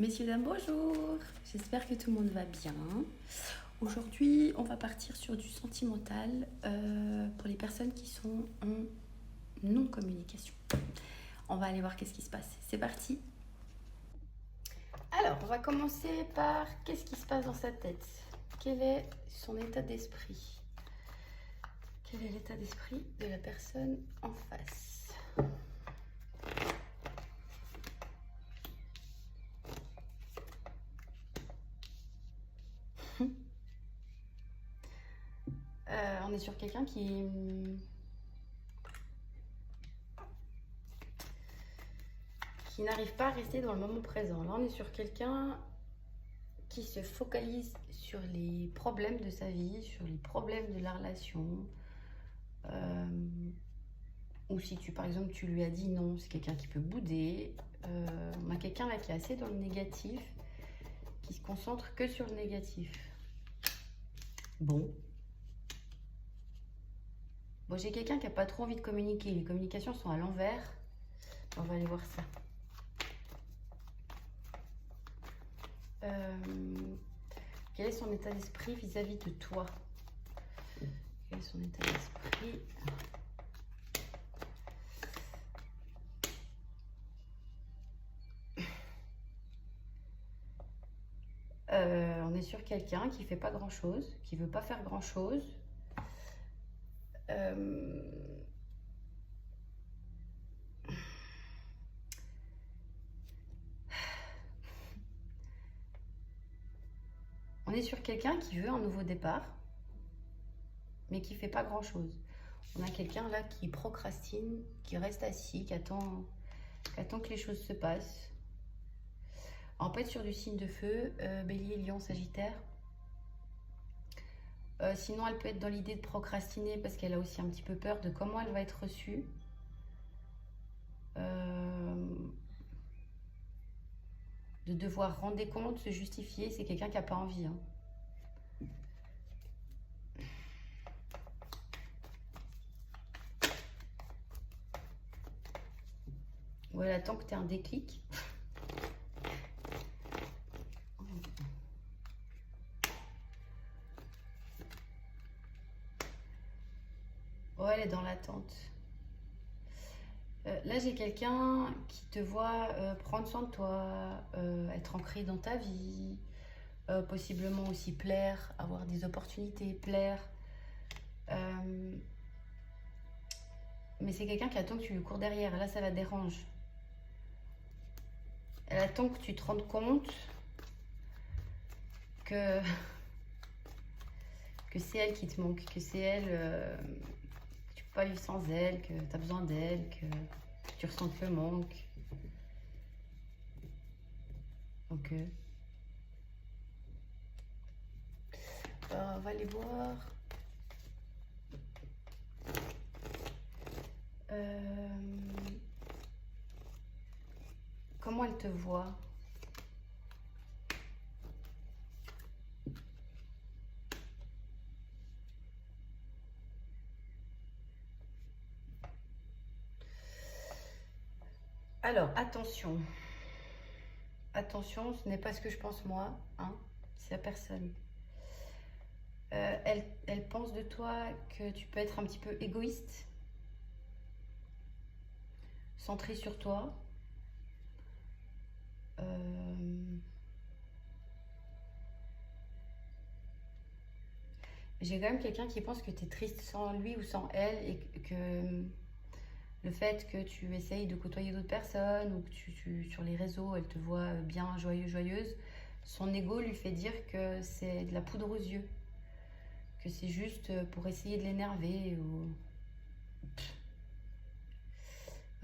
Messieurs, dames, bonjour. J'espère que tout le monde va bien. Aujourd'hui, on va partir sur du sentimental pour les personnes qui sont en non-communication. On va aller voir qu'est-ce qui se passe. C'est parti. Alors, on va commencer par qu'est-ce qui se passe dans sa tête. Quel est son état d'esprit? Quel est l'état d'esprit de la personne en face? On est sur quelqu'un qui n'arrive pas à rester dans le moment présent. Là, on est sur quelqu'un qui se focalise sur les problèmes de sa vie, sur les problèmes de la relation. Ou si par exemple, tu lui as dit non, c'est quelqu'un qui peut bouder. On a quelqu'un là qui est assez dans le négatif, qui se concentre que sur le négatif. Bon, j'ai quelqu'un qui n'a pas trop envie de communiquer. Les communications sont à l'envers. On va aller voir ça. Quel est son état d'esprit vis-à-vis de toi? Quel est son état d'esprit? On est sur quelqu'un qui fait pas grand-chose, qui veut pas faire grand-chose. On est sur quelqu'un qui veut un nouveau départ, mais qui fait pas grand-chose. On a quelqu'un là qui procrastine, qui reste assis, qui attend que les choses se passent. On peut être sur du signe de feu, Bélier, Lion, Sagittaire. Sinon, elle peut être dans l'idée de procrastiner parce qu'elle a aussi un petit peu peur de comment elle va être reçue. De devoir rendre des comptes, se justifier, c'est quelqu'un qui n'a pas envie. Hein. Ou elle attend que tu aies un déclic. Ouais, elle est dans l'attente. Là, j'ai quelqu'un qui te voit prendre soin de toi, être ancré dans ta vie, possiblement aussi plaire, avoir des opportunités, plaire. Mais c'est quelqu'un qui attend que tu lui cours derrière. Là, ça la dérange. Elle attend que tu te rendes compte que c'est elle qui te manque, que c'est elle, que tu peux pas vivre sans elle, que tu as besoin d'elle, que tu ressens le manque. Ok. On va aller voir. Comment elle te voit? Alors, attention. Attention, ce n'est pas ce que je pense moi, hein, c'est la personne. Elle pense de toi que tu peux être un petit peu égoïste, centré sur toi. J'ai quand même quelqu'un qui pense que tu es triste sans lui ou sans elle et que le fait que tu essayes de côtoyer d'autres personnes ou que sur les réseaux, elle te voit bien joyeuse, son ego lui fait dire que c'est de la poudre aux yeux, que c'est juste pour essayer de l'énerver ou...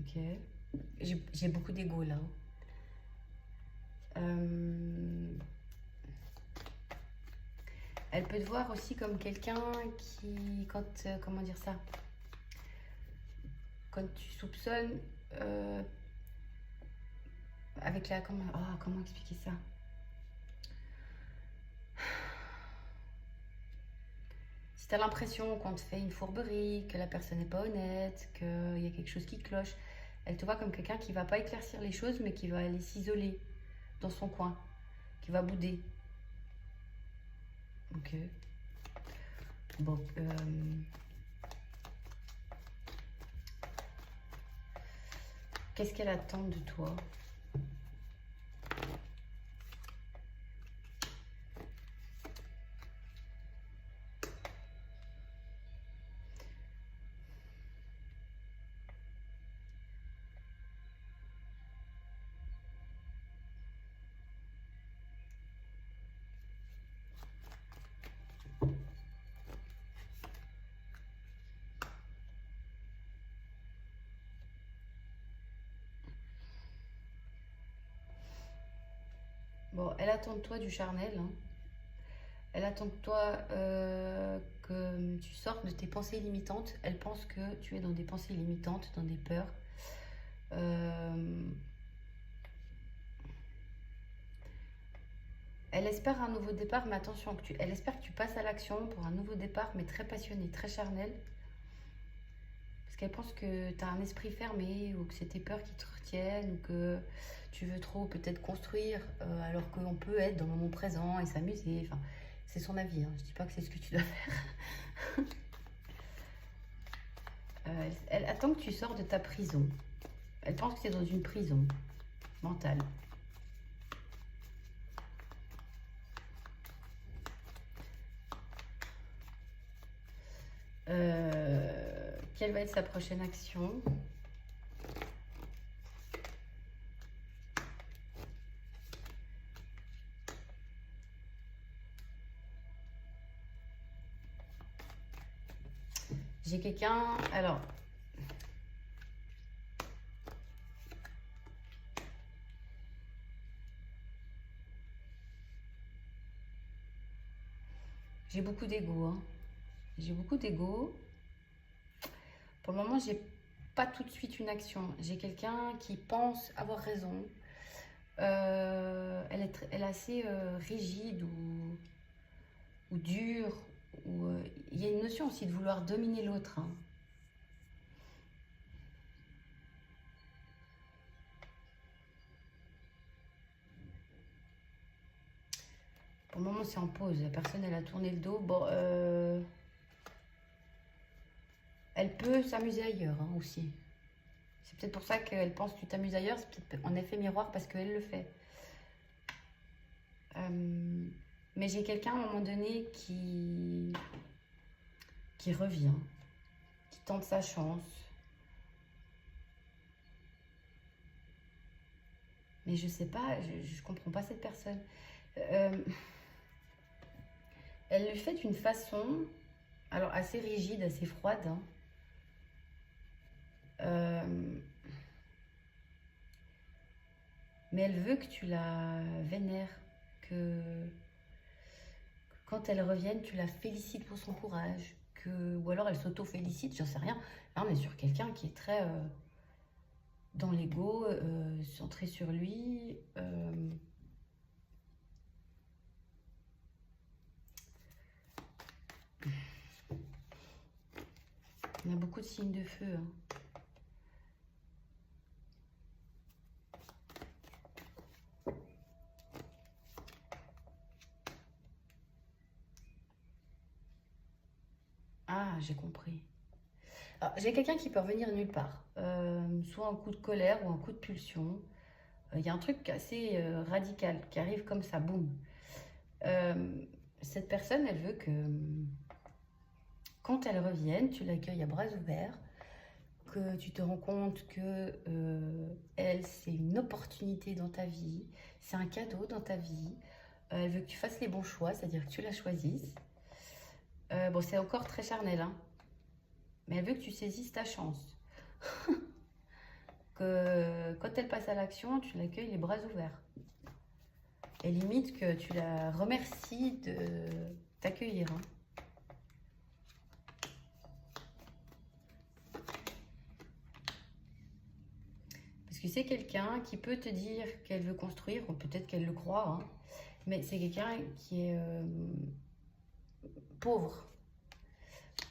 Ok, j'ai beaucoup d'ego là. Elle peut te voir aussi comme quelqu'un qui, comment dire ça, quand tu soupçonnes avec la, comment expliquer ça? Si tu as l'impression qu'on te fait une fourberie, que la personne n'est pas honnête, qu'il y a quelque chose qui cloche, elle te voit comme quelqu'un qui va pas éclaircir les choses, mais qui va aller s'isoler dans son coin, qui va bouder. Ok. Bon, qu'est-ce qu'elle attend de toi? Bon, elle attend de toi du charnel, hein. Elle attend de toi que tu sortes de tes pensées limitantes. Elle pense que tu es dans des pensées limitantes, dans des peurs. Elle espère un nouveau départ, mais attention, elle espère que tu passes à l'action pour un nouveau départ, mais très passionné, très charnel. Parce qu'elle pense que tu as un esprit fermé, ou que c'est tes peurs qui te retiennent, ou que tu veux trop peut-être construire, alors qu'on peut être dans le moment présent et s'amuser. Enfin, c'est son avis, hein. Je dis pas que c'est ce que tu dois faire. Elle attend que tu sors de ta prison. Elle pense que tu es dans une prison mentale. Quelle va être sa prochaine action? J'ai quelqu'un... Alors... J'ai beaucoup d'ego, hein. J'ai beaucoup d'ego. Pour le moment, j'ai pas tout de suite une action. J'ai quelqu'un qui pense avoir raison. Elle est assez rigide ou dure. Il y a une notion aussi de vouloir dominer l'autre, hein. Pour le moment, c'est en pause. La personne, elle a tourné le dos. Bon, elle peut s'amuser ailleurs, hein, aussi. C'est peut-être pour ça qu'elle pense que tu t'amuses ailleurs. C'est peut-être en effet miroir parce qu'elle le fait. Mais j'ai quelqu'un à un moment donné qui revient, qui tente sa chance. Mais je sais pas, je comprends pas cette personne. Elle le fait d'une façon, alors assez rigide, assez froide, hein. Mais elle veut que tu la vénères, que quand elle revienne, tu la félicites pour son courage, ou alors elle s'auto-félicite, j'en sais rien. Là, on est sur quelqu'un qui est très dans l'ego, centré sur lui. On a beaucoup de signes de feu, hein. Ah, j'ai compris. J'ai quelqu'un qui peut revenir nulle part. Soit un coup de colère ou un coup de pulsion. Il y a un truc assez radical qui arrive comme ça, boum. Cette personne, elle veut que quand elle revienne, tu l'accueilles à bras ouverts, que tu te rends compte que elle, c'est une opportunité dans ta vie, c'est un cadeau dans ta vie. Elle veut que tu fasses les bons choix, c'est-à-dire que tu la choisisses. Bon, c'est encore très charnel, hein, mais elle veut que tu saisisses ta chance. Que quand elle passe à l'action, tu l'accueilles les bras ouverts. Et limite que tu la remercies de t'accueillir, hein. Parce que c'est quelqu'un qui peut te dire qu'elle veut construire, ou peut-être qu'elle le croit, hein, mais c'est quelqu'un qui est pauvre.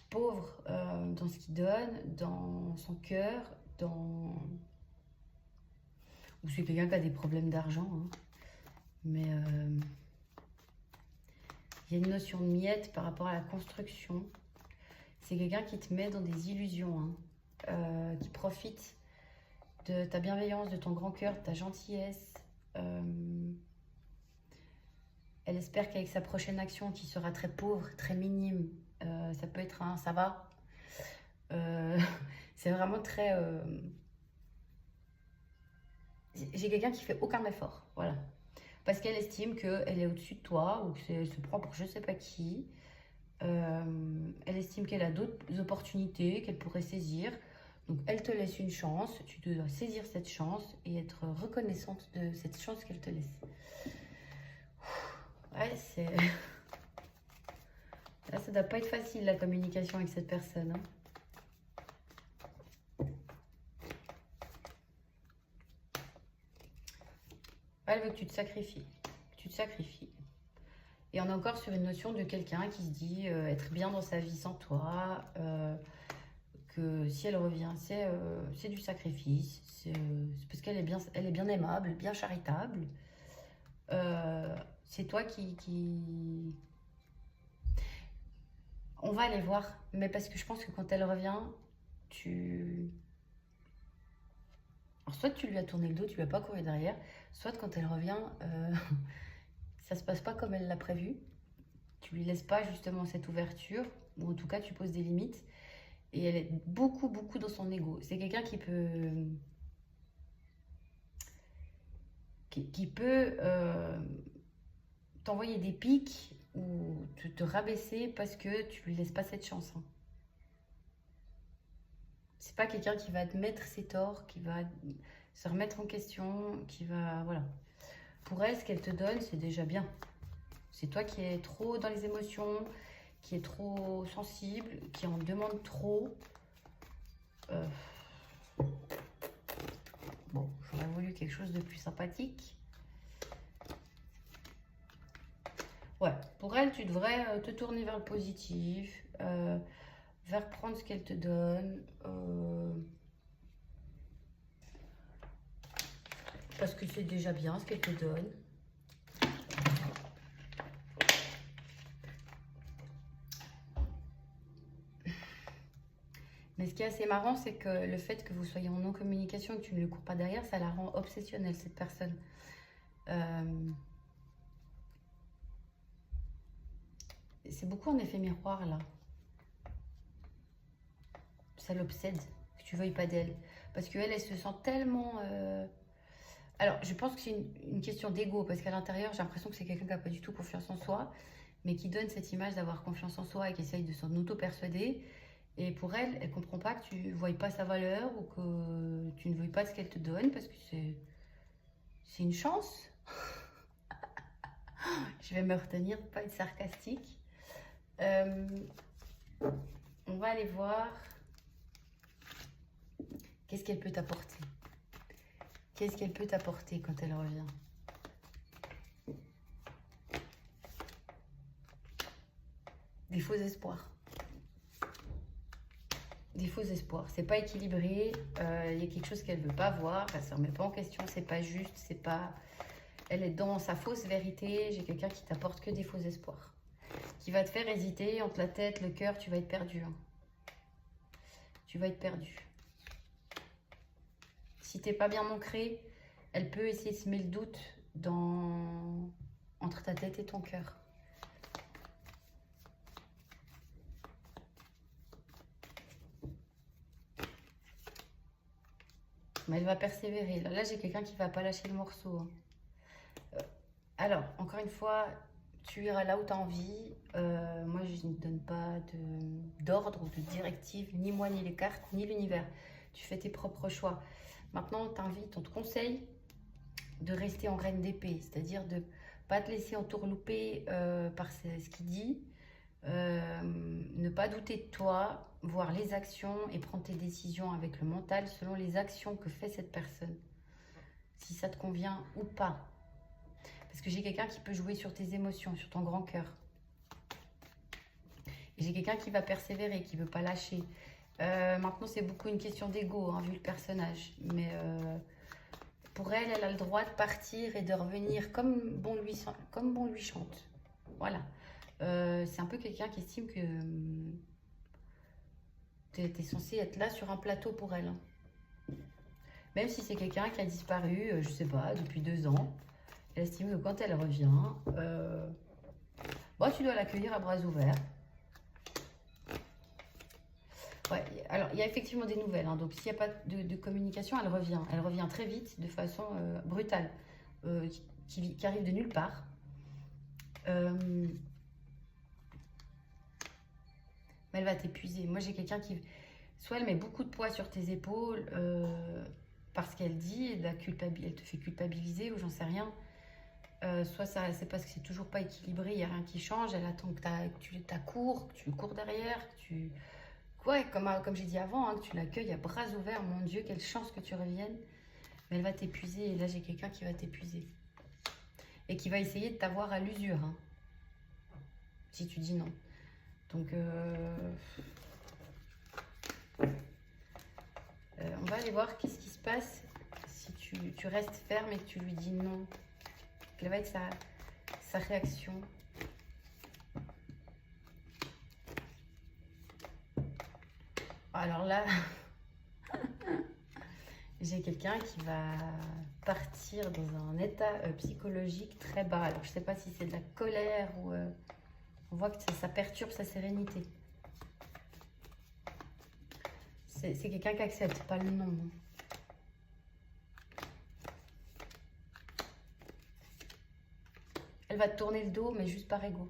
Pauvre dans ce qu'il donne, dans son cœur, dans... Ou c'est quelqu'un qui a des problèmes d'argent, hein. Mais il y a une notion de miette par rapport à la construction. C'est quelqu'un qui te met dans des illusions, hein, qui profite de ta bienveillance, de ton grand cœur, de ta gentillesse. Elle espère qu'avec sa prochaine action, qui sera très pauvre, très minime, ça peut être un « ça va ». C'est vraiment très... J'ai quelqu'un qui fait aucun effort, voilà. Parce qu'elle estime qu'elle est au-dessus de toi ou qu'elle se prend pour je sais pas qui. Elle estime qu'elle a d'autres opportunités qu'elle pourrait saisir. Donc elle te laisse une chance, tu dois saisir cette chance et être reconnaissante de cette chance qu'elle te laisse. Ouais, c'est... Là, ça doit pas être facile la communication avec cette personne, hein. Elle veut que tu te sacrifies. Que tu te sacrifies. Et on est encore sur une notion de quelqu'un qui se dit être bien dans sa vie sans toi, que si elle revient, c'est du sacrifice, c'est parce qu'elle est bien aimable, bien charitable. C'est toi qui... On va aller voir, mais parce que je pense que quand elle revient, Alors, soit tu lui as tourné le dos, tu lui as pas couru derrière, soit quand elle revient, ça se passe pas comme elle l'a prévu. Tu lui laisses pas justement cette ouverture, ou en tout cas tu poses des limites. Et elle est beaucoup dans son ego. C'est quelqu'un qui peut... qui peut t'envoyer des pics ou te rabaisser parce que tu lui laisses pas cette chance, hein. C'est pas quelqu'un qui va admettre ses torts, qui va se remettre en question, qui va... Voilà. Pour elle, ce qu'elle te donne, c'est déjà bien. C'est toi qui es trop dans les émotions, qui est trop sensible, qui en demande trop. Bon, j'aurais voulu quelque chose de plus sympathique. Ouais, pour elle, tu devrais te tourner vers le positif, vers prendre ce qu'elle te donne. Parce que c'est déjà bien ce qu'elle te donne. Mais ce qui est assez marrant, c'est que le fait que vous soyez en non-communication et que tu ne le cours pas derrière, ça la rend obsessionnelle, cette personne. C'est beaucoup un effet miroir, là. Ça l'obsède, que tu veuilles pas d'elle. Parce qu'elle, elle se sent tellement... Alors, je pense que c'est une question d'ego, parce qu'à l'intérieur, j'ai l'impression que c'est quelqu'un qui n'a pas du tout confiance en soi, mais qui donne cette image d'avoir confiance en soi et qui essaye de s'en auto-persuader. Et pour elle, elle ne comprend pas que tu ne voyes pas sa valeur ou que tu ne veuilles pas ce qu'elle te donne, parce que c'est une chance. Je vais me retenir de ne pas être sarcastique. On va aller voir qu'est-ce qu'elle peut t'apporter. Qu'est-ce qu'elle peut t'apporter quand elle revient? Des faux espoirs. Des faux espoirs. C'est pas équilibré. Il y a quelque chose qu'elle veut pas voir. Elle se remet pas en question. C'est pas juste. C'est pas... Elle est dans sa fausse vérité. J'ai quelqu'un qui t'apporte que des faux espoirs. Qui va te faire hésiter entre la tête, le cœur. Tu vas être perdu, hein. Tu vas être perdu. Si t'es pas bien ancré, elle peut essayer de semer le doute entre ta tête et ton cœur. Mais elle va persévérer. Là j'ai quelqu'un qui va pas lâcher le morceau, hein. Alors, encore une fois, tu iras là où tu as envie. Moi, je ne donne pas d'ordre ou de directive, ni moi, ni les cartes, ni l'univers. Tu fais tes propres choix. Maintenant, on t'invite, on te conseille de rester en reine d'épée, c'est-à-dire de ne pas te laisser entourlouper par ce qu'il dit, ne pas douter de toi, voir les actions et prendre tes décisions avec le mental selon les actions que fait cette personne, si ça te convient ou pas. Parce que j'ai quelqu'un qui peut jouer sur tes émotions, sur ton grand cœur. Et j'ai quelqu'un qui va persévérer, qui ne veut pas lâcher. Maintenant, c'est beaucoup une question d'ego, hein, vu le personnage. Mais pour elle, elle a le droit de partir et de revenir comme bon lui chante. Voilà. C'est un peu quelqu'un qui estime que tu es censé être là sur un plateau pour elle. Hein. Même si c'est quelqu'un qui a disparu, je sais pas, depuis 2 ans. Elle estime que quand elle revient, bon, tu dois l'accueillir à bras ouverts. Ouais, alors il y a effectivement des nouvelles, hein, donc s'il n'y a pas de communication, elle revient. Elle revient très vite, de façon brutale, qui arrive de nulle part. Mais elle va t'épuiser. Moi, j'ai quelqu'un qui... Soit elle met beaucoup de poids sur tes épaules, parce qu'elle dit, elle te fait culpabiliser, ou j'en sais rien. Soit c'est parce que c'est toujours pas équilibré, il n'y a rien qui change, elle attend que tu cours, que tu cours derrière, que tu... Ouais, comme j'ai dit avant, hein, que tu l'accueilles à bras ouverts, mon Dieu, quelle chance que tu reviennes. Mais elle va t'épuiser, et là j'ai quelqu'un qui va t'épuiser. Et qui va essayer de t'avoir à l'usure, hein, si tu dis non. Donc, on va aller voir qu'est-ce qui se passe si tu restes ferme et que tu lui dis non. Quelle va être sa réaction? Alors là, j'ai quelqu'un qui va partir dans un état psychologique très bas. Alors, je ne sais pas si c'est de la colère ou... on voit que ça perturbe sa sérénité. C'est quelqu'un qui n'accepte pas le non. Elle va te tourner le dos, mais juste par ego.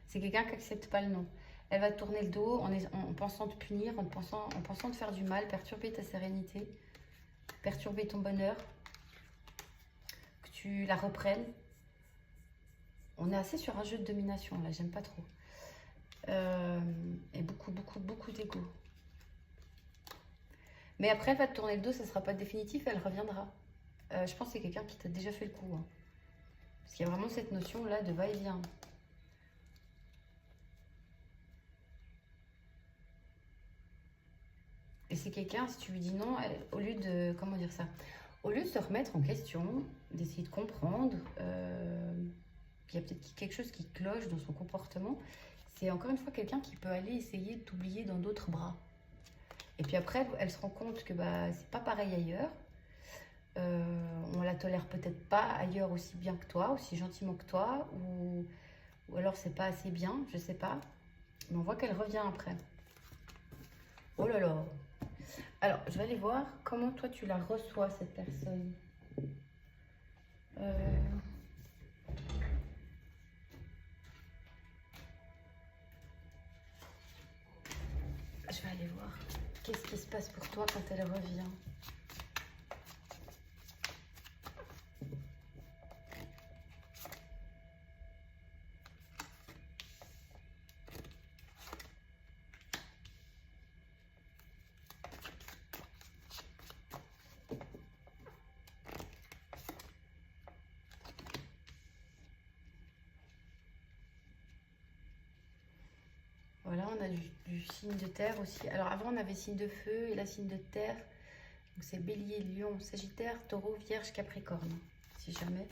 C'est quelqu'un qui n'accepte pas le non. Elle va te tourner le dos en pensant te punir, en pensant te faire du mal, perturber ta sérénité, perturber ton bonheur, que tu la reprennes. On est assez sur un jeu de domination, là, j'aime pas trop. Et beaucoup d'ego. Mais après, elle va te tourner le dos, ça sera pas définitif, elle reviendra. Je pense que c'est quelqu'un qui t'a déjà fait le coup. Hein. Parce qu'il y a vraiment cette notion-là de va-et-vient. Et c'est quelqu'un, si tu lui dis non, au lieu de... Comment dire ça? Au lieu de se remettre en question, d'essayer de comprendre, il y a peut-être quelque chose qui cloche dans son comportement. C'est encore une fois quelqu'un qui peut aller essayer de t'oublier dans d'autres bras. Et puis après, elle se rend compte que c'est pas pareil ailleurs. On la tolère peut-être pas ailleurs aussi bien que toi, aussi gentiment que toi, ou alors c'est pas assez bien, je sais pas. Mais on voit qu'elle revient après. Oh là là. Alors, je vais aller voir comment toi tu la reçois, cette personne. Je vais aller voir qu'est-ce qui se passe pour toi quand elle revient. Voilà, on a du signe de terre aussi. Alors avant, on avait signe de feu et là, signe de terre. Donc c'est bélier, lion, sagittaire, taureau, vierge, capricorne. Si jamais.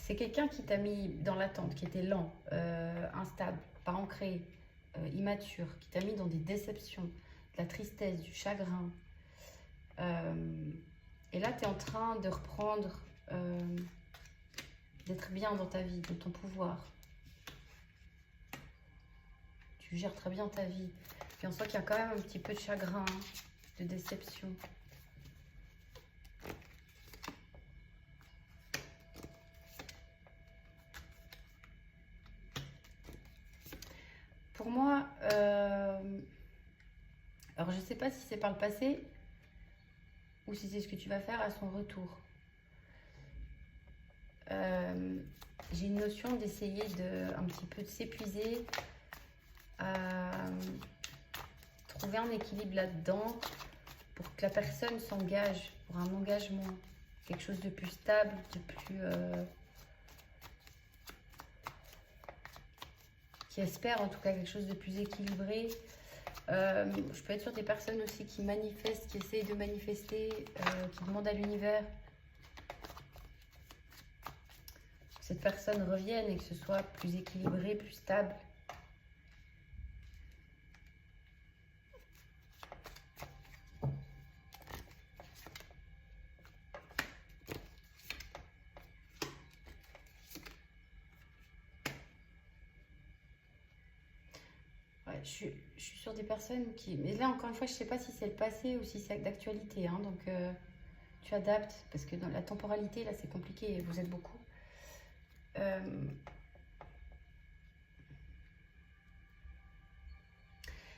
C'est quelqu'un qui t'a mis dans l'attente, qui était lent, instable, pas ancré, immature, qui t'a mis dans des déceptions, de la tristesse, du chagrin. Et là, tu es en train de reprendre, d'être bien dans ta vie, dans ton pouvoir. Tu gères très bien ta vie. Puis on sent qu'il y a quand même un petit peu de chagrin, de déception. Pour moi, alors je ne sais pas si c'est par le passé ou si c'est ce que tu vas faire à son retour. J'ai une notion d'essayer un petit peu de s'épuiser, trouver un équilibre là-dedans pour que la personne s'engage, pour un engagement, quelque chose de plus stable, de plus... qui espère en tout cas quelque chose de plus équilibré. Je peux être sur des personnes aussi qui manifestent, qui essayent de manifester, qui demandent à l'univers que cette personne revienne et que ce soit plus équilibré, plus stable. Ouais, je suis sur des personnes qui... Mais là, encore une fois, je ne sais pas si c'est le passé ou si c'est d'actualité. Hein, donc, tu adaptes. Parce que dans la temporalité, là, c'est compliqué. Vous êtes beaucoup.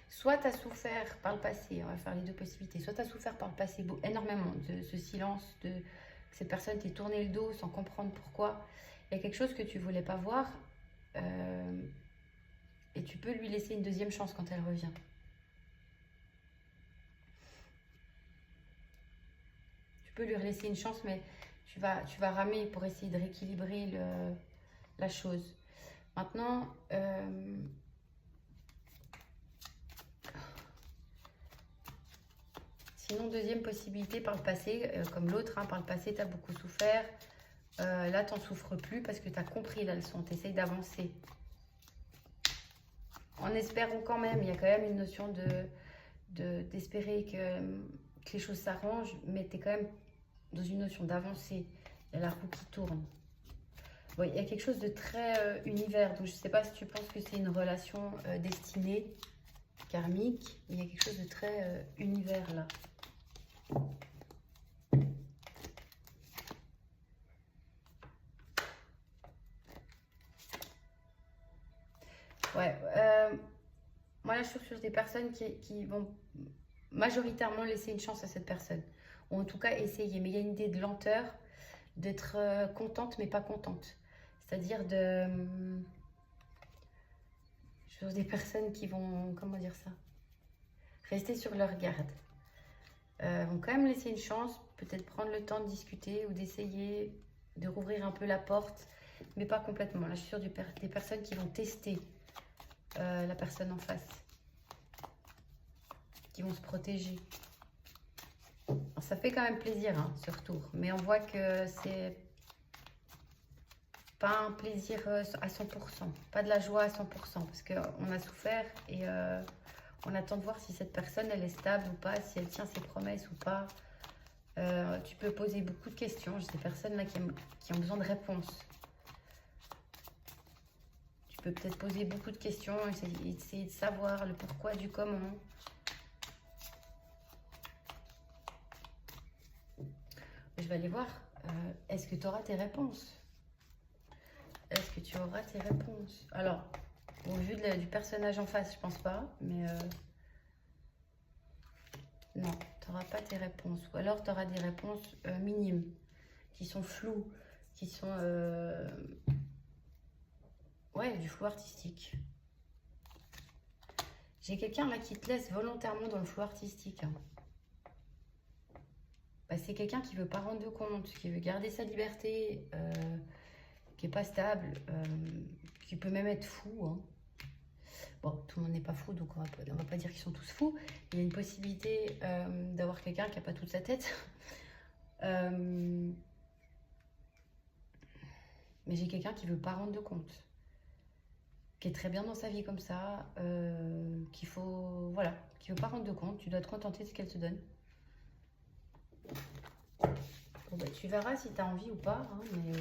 Soit tu as souffert par le passé. On va faire les deux possibilités. Soit tu as souffert par le passé énormément de ce silence, de que cette personne t'ait tourné le dos sans comprendre pourquoi. Il y a quelque chose que tu voulais pas voir. Et tu peux lui laisser une deuxième chance quand elle revient. Tu peux lui laisser une chance, mais tu vas ramer pour essayer de rééquilibrer la chose. Maintenant, sinon, deuxième possibilité par le passé, comme l'autre, hein, par le passé, tu as beaucoup souffert. Là, tu n'en souffres plus parce que tu as compris la leçon, tu essayes d'avancer. En espérant quand même, il y a quand même une notion d'espérer que les choses s'arrangent, mais tu es quand même dans une notion d'avancer. Il y a la roue qui tourne. Bon, il y a quelque chose de très univers, donc je ne sais pas si tu penses que c'est une relation destinée, karmique, mais il y a quelque chose de très univers là. Ouais, moi là je suis sur des personnes qui vont majoritairement laisser une chance à cette personne, ou en tout cas essayer, mais il y a une idée de lenteur, d'être contente mais pas contente, c'est-à-dire sur des personnes qui vont, comment dire ça, rester sur leur garde, vont quand même laisser une chance, peut-être prendre le temps de discuter ou d'essayer de rouvrir un peu la porte, mais pas complètement. Là je suis sur des personnes qui vont tester la personne en face, qui vont se protéger. Alors, ça fait quand même plaisir hein, ce retour, mais on voit que c'est pas un plaisir à 100%, pas de la joie à 100%, parce qu'on a souffert et on attend de voir si cette personne elle est stable ou pas, si elle tient ses promesses ou pas. Tu peux poser beaucoup de questions. J'ai des personnes là qui ont besoin de réponses. Tu peux peut-être poser beaucoup de questions, essayer de savoir le pourquoi du comment. Je vais aller voir. Est-ce que tu auras tes réponses? Est-ce que tu auras tes réponses? Alors, au vu du personnage en face, je pense pas, mais non, tu n'auras pas tes réponses. Ou alors, tu auras des réponses minimes, qui sont floues, qui sont... ouais, du flou artistique. J'ai quelqu'un là qui te laisse volontairement dans le flou artistique. Hein. Bah, c'est quelqu'un qui veut pas rendre de compte, qui veut garder sa liberté, qui est pas stable, qui peut même être fou. Hein. Bon, tout le monde n'est pas fou, donc on va pas dire qu'ils sont tous fous. Il y a une possibilité d'avoir quelqu'un qui n'a pas toute sa tête. Mais j'ai quelqu'un qui veut pas rendre de compte, qui est très bien dans sa vie comme ça, qu'il faut, voilà, qui veut pas rendre de compte. Tu dois te contenter de ce qu'elle te donne. Bon, bah, tu verras si tu as envie ou pas, hein, mais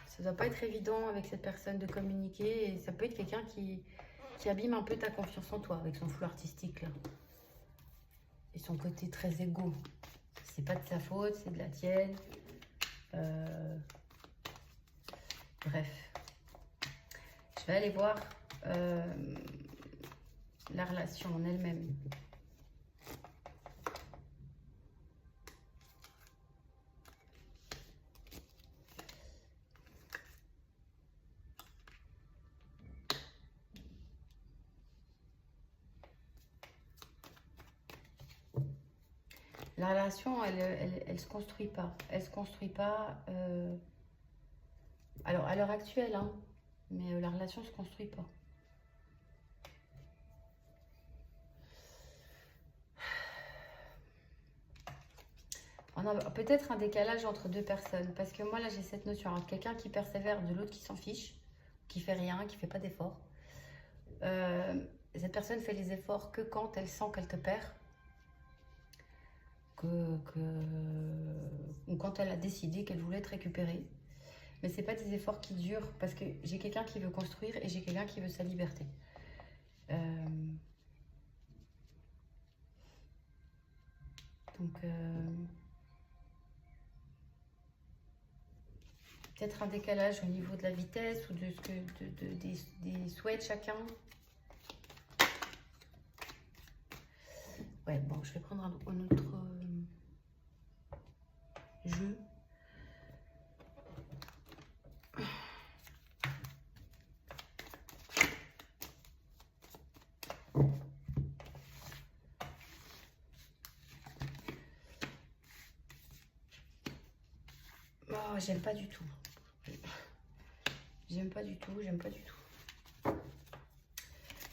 ça doit pas être évident avec cette personne de communiquer, et ça peut être quelqu'un qui abîme un peu ta confiance en toi avec son flou artistique là et son côté très égo. C'est pas de sa faute, c'est de la tienne. Bref, je vais aller voir la relation en elle-même. La relation, elle se construit pas. Elle se construit pas. Alors, à l'heure actuelle, hein, mais la relation se construit pas. On a peut-être un décalage entre deux personnes. Parce que moi, là, j'ai cette notion. Alors, quelqu'un qui persévère, de l'autre qui s'en fiche, qui fait rien, qui fait pas d'efforts. Cette personne fait les efforts que quand elle sent qu'elle te perd. Ou quand elle a décidé qu'elle voulait te récupérer. Mais c'est pas des efforts qui durent. Parce que j'ai quelqu'un qui veut construire et j'ai quelqu'un qui veut sa liberté. Donc... peut-être un décalage au niveau de la vitesse ou de ce que des souhaits de chacun. Ouais, bon, je vais prendre un autre jeu. Oh, j'aime pas du tout. J'aime pas du tout, j'aime pas du tout.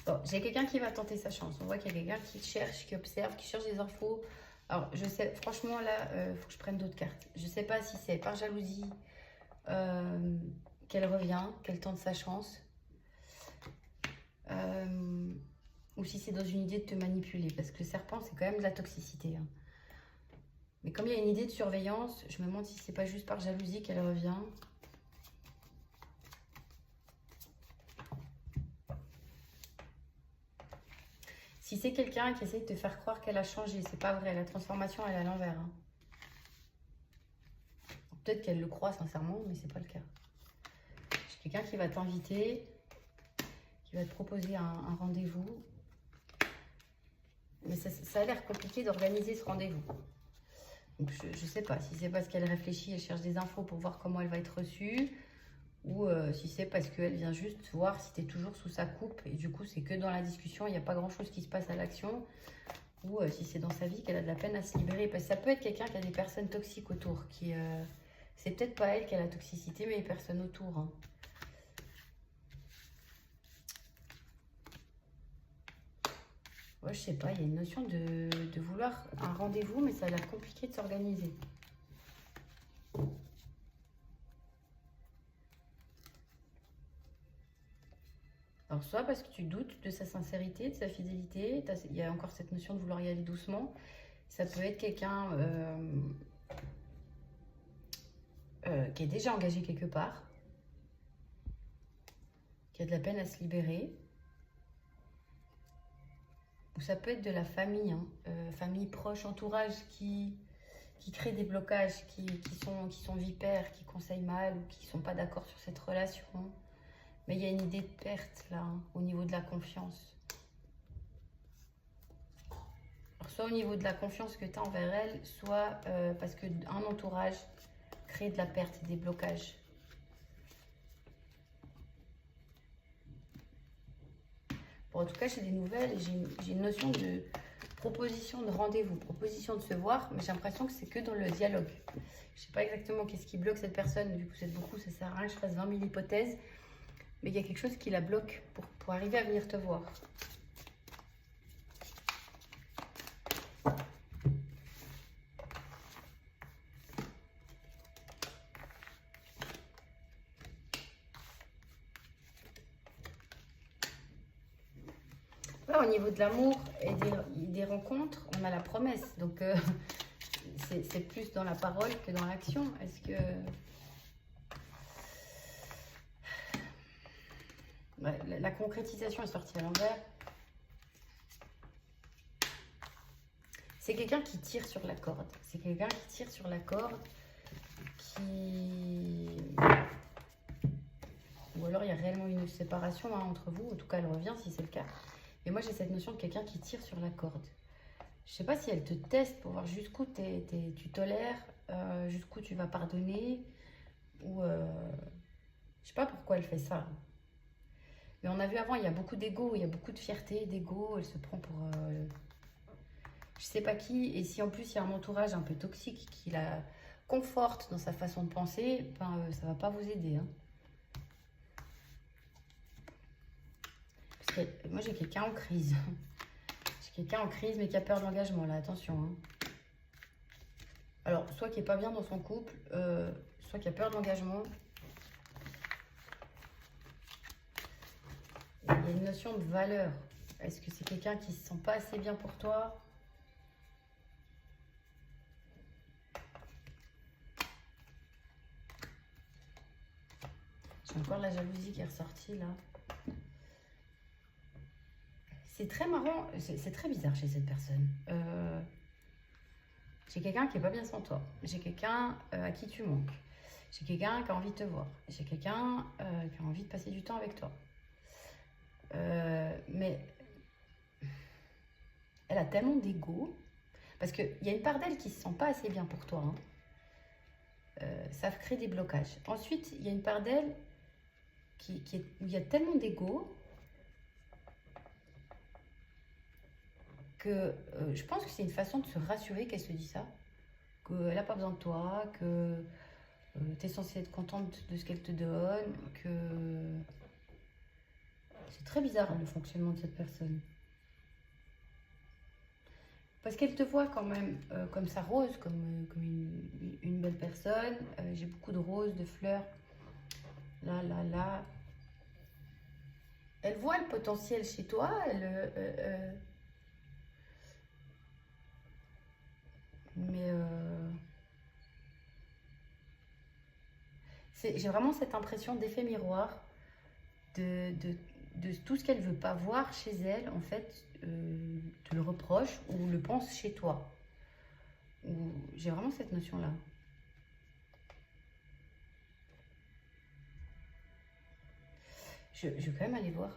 Bon, j'ai quelqu'un qui va tenter sa chance. On voit qu'il y a quelqu'un qui cherche, qui observe, qui cherche des infos. Alors, je sais, franchement, là, faut que je prenne d'autres cartes. Je sais pas si c'est par jalousie qu'elle revient, qu'elle tente sa chance. Ou si c'est dans une idée de te manipuler. Parce que le serpent, c'est quand même de la toxicité. Hein. Mais comme il y a une idée de surveillance, je me demande si c'est pas juste par jalousie qu'elle revient. Si c'est quelqu'un qui essaie de te faire croire qu'elle a changé, c'est pas vrai. La transformation, elle est à l'envers. Hein. Peut-être qu'elle le croit sincèrement, mais c'est pas le cas. J'ai quelqu'un qui va t'inviter, qui va te proposer un rendez-vous. Mais ça a l'air compliqué d'organiser ce rendez-vous. Donc je ne sais pas si c'est parce qu'elle réfléchit, elle cherche des infos pour voir comment elle va être reçue. Ou si c'est parce qu'elle vient juste voir si tu es toujours sous sa coupe. Et du coup, c'est que dans la discussion, il n'y a pas grand-chose qui se passe à l'action. Ou si c'est dans sa vie qu'elle a de la peine à se libérer. Parce que ça peut être quelqu'un qui a des personnes toxiques autour. C'est peut-être pas elle qui a la toxicité, mais les personnes autour. Hein. Ouais, je sais pas, il y a une notion de vouloir un rendez-vous, mais ça a l'air compliqué de s'organiser. Alors, soit parce que tu doutes de sa sincérité, de sa fidélité, il y a encore cette notion de vouloir y aller doucement. Ça peut être quelqu'un qui est déjà engagé quelque part, qui a de la peine à se libérer. Ou ça peut être de la famille, hein, famille proche, entourage qui crée des blocages, qui sont vipères, qui conseillent mal ou qui ne sont pas d'accord sur cette relation. Mais il y a une idée de perte là, hein, au niveau de la confiance. Alors, soit au niveau de la confiance que tu as envers elle, soit parce qu'un entourage crée de la perte et des blocages. Bon, en tout cas, j'ai des nouvelles et j'ai une notion de proposition de rendez-vous, proposition de se voir, mais j'ai l'impression que c'est que dans le dialogue. Je ne sais pas exactement qu'est-ce qui bloque cette personne, vu que vous êtes beaucoup, ça sert à rien que je fasse 20 000 hypothèses, mais il y a quelque chose qui la bloque pour arriver à venir te voir. Là, au niveau de l'amour et des rencontres, on a la promesse, donc c'est plus dans la parole que dans l'action. Est-ce que... Ouais, la concrétisation est sortie à l'envers. C'est quelqu'un qui tire sur la corde. C'est quelqu'un qui tire sur la corde, ou alors il y a réellement une séparation hein, entre vous. En tout cas, elle revient si c'est le cas. Et moi, j'ai cette notion de quelqu'un qui tire sur la corde. Je ne sais pas si elle te teste pour voir jusqu'où tu tolères, jusqu'où tu vas pardonner, ou... je ne sais pas pourquoi elle fait ça. Mais on a vu avant, il y a beaucoup d'ego, il y a beaucoup de fierté, d'ego. Elle se prend pour je sais pas qui. Et si en plus il y a un entourage un peu toxique qui la conforte dans sa façon de penser, ben, ça va pas vous aider. Hein. Parce que moi j'ai quelqu'un en crise. J'ai quelqu'un en crise mais qui a peur de l'engagement là, attention. Hein. Alors, soit qui est pas bien dans son couple, soit qui a peur de l'engagement. Il y a une notion de valeur. Est-ce que c'est quelqu'un qui se sent pas assez bien pour toi? J'ai encore la jalousie qui est ressortie là. C'est très marrant, c'est très bizarre chez cette personne. J'ai quelqu'un qui est pas bien sans toi. J'ai quelqu'un à qui tu manques. J'ai quelqu'un qui a envie de te voir. J'ai quelqu'un qui a envie de passer du temps avec toi. Mais elle a tellement d'ego. Parce qu'il y a une part d'elle qui se sent pas assez bien pour toi. Hein. Ça crée des blocages. Ensuite, il y a une part d'elle où il y a tellement d'ego que je pense que c'est une façon de se rassurer qu'elle se dit ça. Qu'elle n'a pas besoin de toi, que tu es censée être contente de ce qu'elle te donne, que... C'est très bizarre le fonctionnement de cette personne. Parce qu'elle te voit quand même comme ça rose, comme une belle personne. J'ai beaucoup de roses, de fleurs. Là, là, là. Elle voit le potentiel chez toi. Mais j'ai vraiment cette impression d'effet miroir de tout ce qu'elle veut pas voir chez elle, en fait, te le reproche ou le pense chez toi. J'ai vraiment cette notion-là. Je vais quand même aller voir.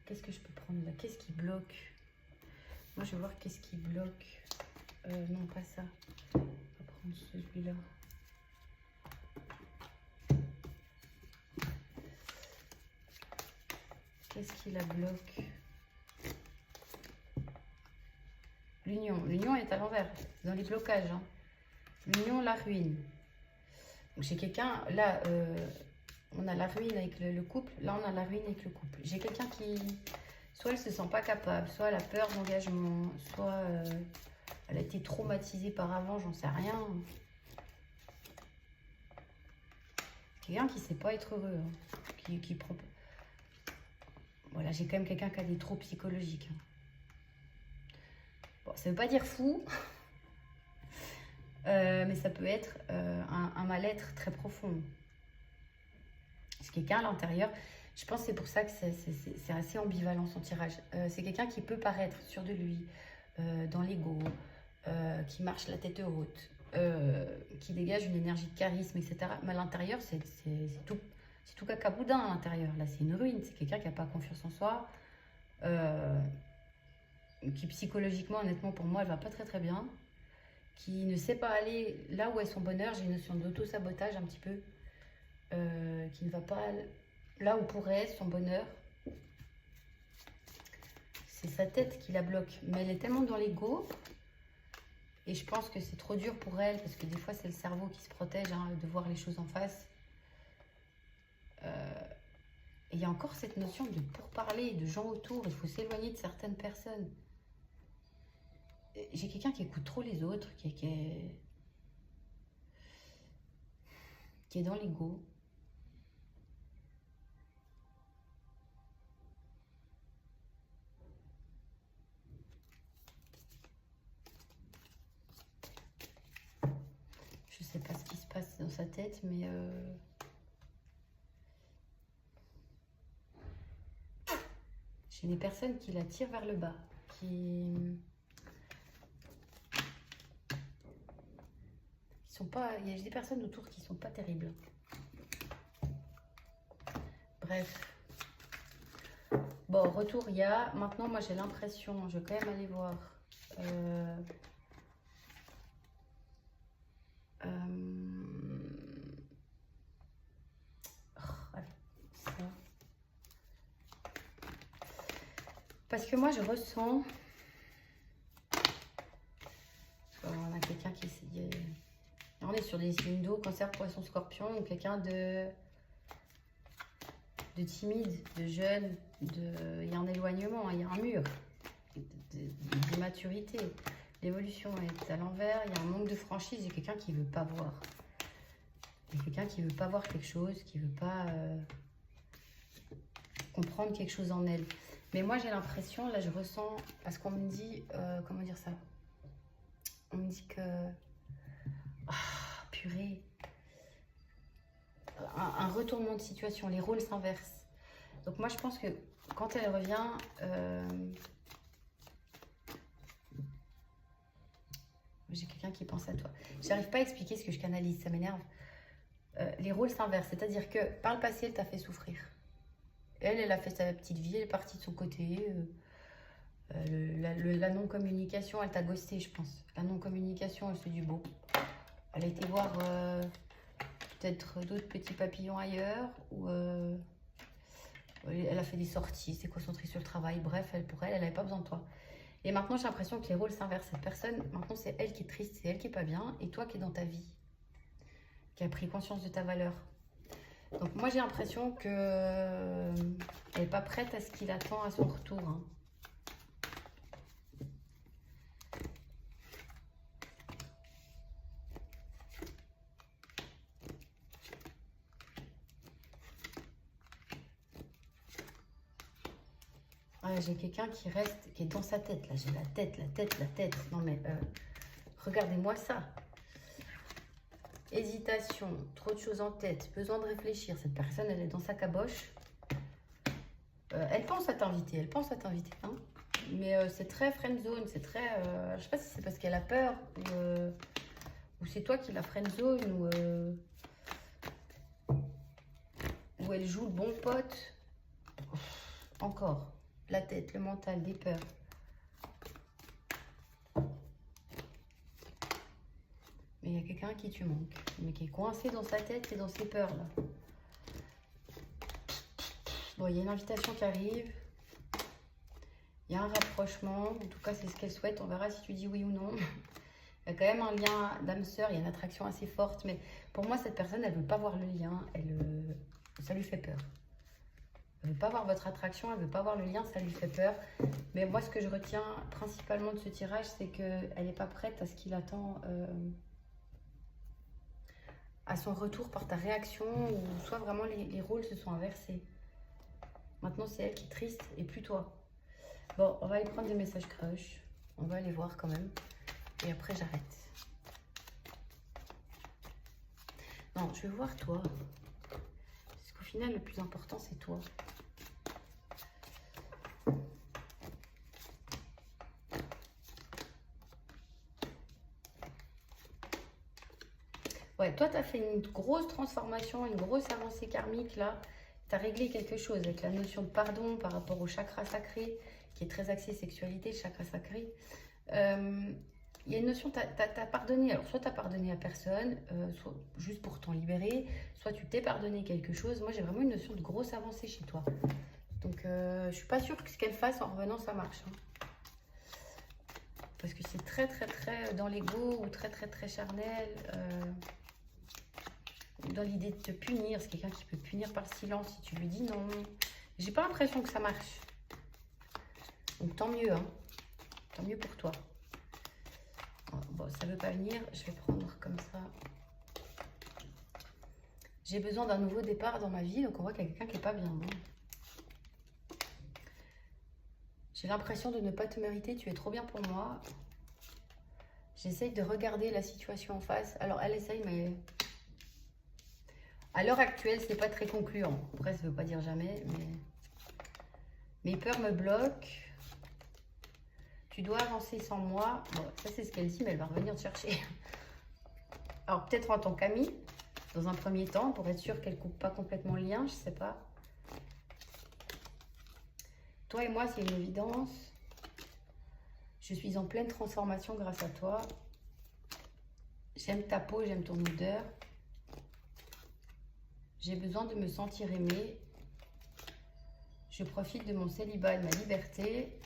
Qu'est-ce que je peux prendre là? Qu'est-ce qui bloque? Moi, je vais voir qu'est-ce qui bloque. Non, pas ça. On va prendre celui-là. Qu'est-ce qui la bloque? L'union. L'union est à l'envers, dans les blocages. Hein. L'union, la ruine. Donc, j'ai quelqu'un, là, on a la ruine avec le couple. Là, on a la ruine avec le couple. J'ai quelqu'un qui, soit elle se sent pas capable, soit elle a peur d'engagement, soit elle a été traumatisée par avant, j'en sais rien. Quelqu'un qui sait pas être heureux, hein. qui prend... Voilà, j'ai quand même quelqu'un qui a des troubles psychologiques. Bon, ça veut pas dire fou, mais ça peut être un mal-être très profond. C'est quelqu'un à l'intérieur, je pense que c'est pour ça que c'est assez ambivalent son tirage. C'est quelqu'un qui peut paraître sûr de lui, dans l'ego, qui marche la tête haute, qui dégage une énergie de charisme, etc. Mais à l'intérieur, c'est tout cacaboudin à l'intérieur. Là, c'est une ruine. C'est quelqu'un qui n'a pas confiance en soi, qui psychologiquement, honnêtement, pour moi, elle va pas très très bien, qui ne sait pas aller là où est son bonheur. J'ai une notion d'auto-sabotage un petit peu, qui ne va pas là où pourrait être son bonheur. C'est sa tête qui la bloque, mais elle est tellement dans l'ego, et je pense que c'est trop dur pour elle, parce que des fois c'est le cerveau qui se protège, hein, de voir les choses en face. Et il y a encore cette notion de pourparler, de gens autour, il faut s'éloigner de certaines personnes. J'ai quelqu'un qui écoute trop les autres, qui est dans l'ego. Je sais pas ce qui se passe dans sa tête, mais j'ai des personnes qui la tirent vers le bas, qui sont pas. Il y a des personnes autour qui sont pas terribles. Bref. Bon, retour, il y a. Maintenant, moi, j'ai l'impression, je vais quand même aller voir. Allez, ça. Parce que moi, je ressens. On a quelqu'un qui. On est sur des signes d'eau, cancer, poisson, scorpion, ou quelqu'un de timide, de jeune, il y a un éloignement, il y a un mur d'immaturité. L'évolution est à l'envers. Il y a un manque de franchise. Il y a quelqu'un qui ne veut pas voir. Il y a quelqu'un qui ne veut pas voir quelque chose, qui ne veut pas comprendre quelque chose en elle. Mais moi, j'ai l'impression, là, je ressens, parce qu'on me dit, comment dire ça? On me dit que, ah, purée, un retournement de situation, les rôles s'inversent. Donc moi, je pense que quand elle revient, j'ai quelqu'un qui pense à toi. J'arrive pas à expliquer ce que je canalise, ça m'énerve. Les rôles s'inversent, c'est-à-dire que par le passé, elle t'a fait souffrir. Elle a fait sa petite vie, elle est partie de son côté. La non-communication, elle t'a ghosté, je pense. La non-communication, elle se dit bon. Elle a été voir peut-être d'autres petits papillons ailleurs, ou elle a fait des sorties, s'est concentrée sur le travail. Bref, pour elle, elle n'avait pas besoin de toi. Et maintenant, j'ai l'impression que les rôles s'inversent. Cette personne, maintenant, c'est elle qui est triste, c'est elle qui est pas bien, et toi qui es dans ta vie, qui a pris conscience de ta valeur. Donc moi, j'ai l'impression que elle n'est pas prête à ce qu'il attend à son retour. Hein. Ouais, j'ai quelqu'un qui reste, qui est dans sa tête. Là, j'ai la tête, la tête, la tête. Non mais, regardez-moi ça. Hésitation, trop de choses en tête, besoin de réfléchir. Cette personne, elle est dans sa caboche. Elle pense à t'inviter, elle pense à t'inviter. Hein. Mais c'est très friend zone, c'est très... je sais pas si c'est parce qu'elle a peur ou c'est toi qui la friend zone ou elle joue le bon pote. Encore, la tête, le mental, des peurs. Mais il y a quelqu'un à qui tu manques, mais qui est coincé dans sa tête et dans ses peurs là. Bon, il y a une invitation qui arrive. Il y a un rapprochement. En tout cas, c'est ce qu'elle souhaite. On verra si tu dis oui ou non. Il y a quand même un lien d'âme sœur. Il y a une attraction assez forte. Mais pour moi, cette personne, elle ne veut pas voir le lien. Ça lui fait peur. Elle ne veut pas voir votre attraction. Elle ne veut pas voir le lien. Ça lui fait peur. Mais moi, ce que je retiens principalement de ce tirage, c'est qu'elle n'est pas prête à ce qu'il attend à son retour par ta réaction. Ou soit vraiment les rôles se sont inversés. Maintenant, c'est elle qui est triste et plus toi. Bon, on va aller prendre des messages crush. On va aller voir quand même. Et après, j'arrête. Non, je vais voir toi. Parce qu'au final, le plus important, c'est toi. Ouais, toi, tu as fait une grosse transformation, une grosse avancée karmique, là. Tu as réglé quelque chose avec la notion de pardon par rapport au chakra sacré, qui est très axé sexualité, le chakra sacré. Il y a une notion, tu as pardonné. Alors, soit tu as pardonné à personne, soit juste pour t'en libérer, soit tu t'es pardonné quelque chose. Moi, j'ai vraiment une notion de grosse avancée chez toi. Donc, je suis pas sûre que ce qu'elle fasse en revenant, ça marche. Hein. Parce que c'est très, très, très dans l'ego ou très, très, très charnel. Dans l'idée de te punir, c'est quelqu'un qui peut punir par le silence si tu lui dis non. J'ai pas l'impression que ça marche. Donc tant mieux, hein. Tant mieux pour toi. Bon, ça veut pas venir, je vais prendre comme ça. J'ai besoin d'un nouveau départ dans ma vie, donc on voit qu'il y a quelqu'un qui est pas bien. Hein. J'ai l'impression de ne pas te mériter, tu es trop bien pour moi. J'essaye de regarder la situation en face. Alors elle essaye, mais... À l'heure actuelle, c'est pas très concluant. Après, ça veut pas dire jamais, mais... Mes peurs me bloquent. Tu dois avancer sans moi. Bon, ça, c'est ce qu'elle dit, mais elle va revenir te chercher. Alors, peut-être en tant qu'amie, dans un premier temps, pour être sûre qu'elle ne coupe pas complètement le lien, je sais pas. Toi et moi, c'est une évidence. Je suis en pleine transformation grâce à toi. J'aime ta peau, j'aime ton odeur. J'ai besoin de me sentir aimée. Je profite de mon célibat et de ma liberté.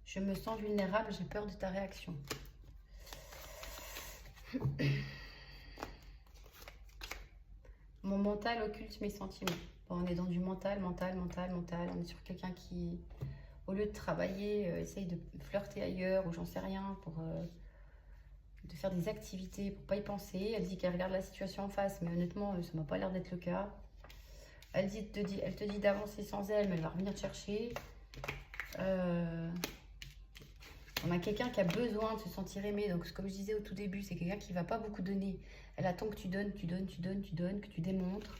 Je me sens vulnérable, j'ai peur de ta réaction. Mon mental occulte mes sentiments. Bon, on est dans du mental, mental, mental, mental. On est sur quelqu'un qui... au lieu de travailler, essaye de flirter ailleurs ou j'en sais rien pour de faire des activités pour pas y penser. Elle dit qu'elle regarde la situation en face, mais honnêtement, ça m'a pas l'air d'être le cas. Elle te dit d'avancer sans elle, mais elle va revenir te chercher. On a quelqu'un qui a besoin de se sentir aimé. Donc, comme je disais au tout début, c'est quelqu'un qui va pas beaucoup donner. Elle attend que tu donnes, que tu démontres.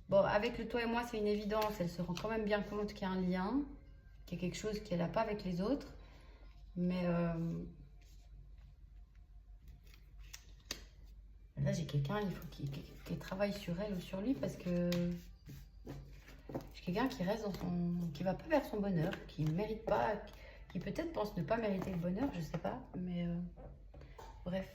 Bon, avec le toi et moi, c'est une évidence. Elle se rend quand même bien compte qu'il y a un lien, qu'il y a quelque chose qu'elle n'a pas avec les autres. Mais là, j'ai quelqu'un, il faut qu'il travaille sur elle ou sur lui parce que j'ai quelqu'un qui reste dans son, qui va pas vers son bonheur, qui ne mérite pas, qui peut-être pense ne pas mériter le bonheur, je sais pas, mais bref.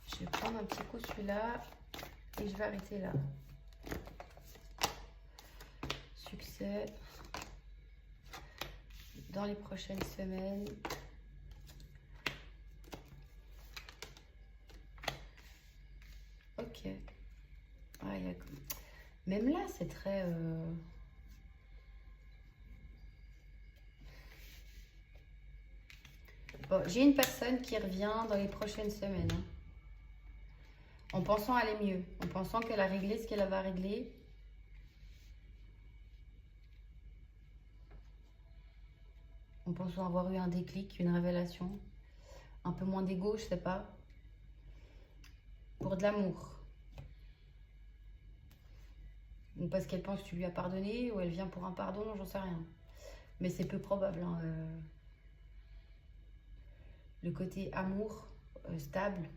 Je vais prendre un petit coup celui-là et je vais arrêter là. Succès dans les prochaines semaines. Ok. Ah, même là, c'est très... Bon, j'ai une personne qui revient dans les prochaines semaines. Hein, en pensant aller mieux. En pensant qu'elle a réglé ce qu'elle va régler. En pensant avoir eu un déclic, une révélation. Un peu moins d'ego, je sais pas. Pour de l'amour. Ou parce qu'elle pense que tu lui as pardonné, ou elle vient pour un pardon, j'en sais rien. Mais c'est peu probable. Hein, le côté amour stable,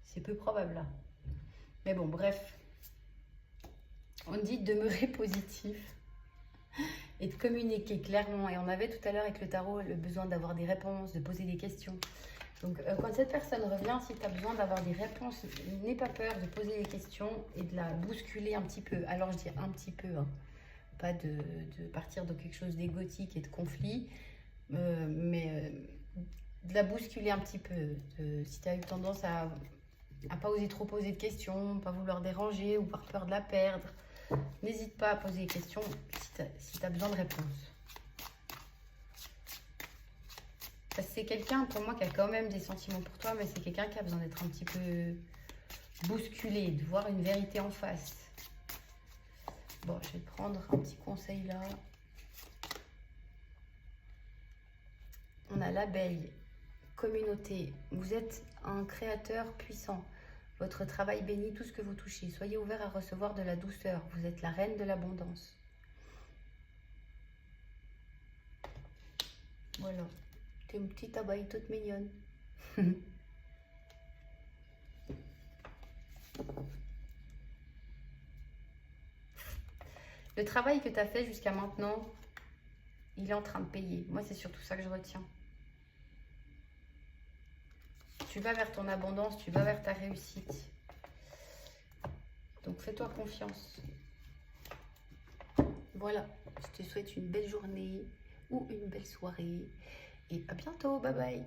c'est peu probable là. Mais bon, bref. On dit de demeurer positif et de communiquer clairement. Et on avait tout à l'heure avec le tarot le besoin d'avoir des réponses, de poser des questions. Donc quand cette personne revient, si tu as besoin d'avoir des réponses, n'aie pas peur de poser des questions et de la bousculer un petit peu. Alors je dis un petit peu, hein. Pas de partir dans quelque chose d'égotique et de conflit, mais de la bousculer un petit peu. Si tu as eu tendance à pas oser trop poser de questions, pas vouloir déranger ou par peur de la perdre, n'hésite pas à poser des questions si tu as besoin de réponses. Parce que c'est quelqu'un, pour moi, qui a quand même des sentiments pour toi, mais c'est quelqu'un qui a besoin d'être un petit peu bousculé, de voir une vérité en face. Bon, je vais te prendre un petit conseil là. On a l'abeille, communauté. Vous êtes un créateur puissant. Votre travail bénit tout ce que vous touchez. Soyez ouvert à recevoir de la douceur. Vous êtes la reine de l'abondance. Voilà. T'es une petite abeille toute mignonne. Le travail que tu as fait jusqu'à maintenant, il est en train de payer. Moi, c'est surtout ça que je retiens. Tu vas vers ton abondance, tu vas vers ta réussite. Donc, fais-toi confiance. Voilà, je te souhaite une belle journée ou une belle soirée. Et à bientôt, bye bye.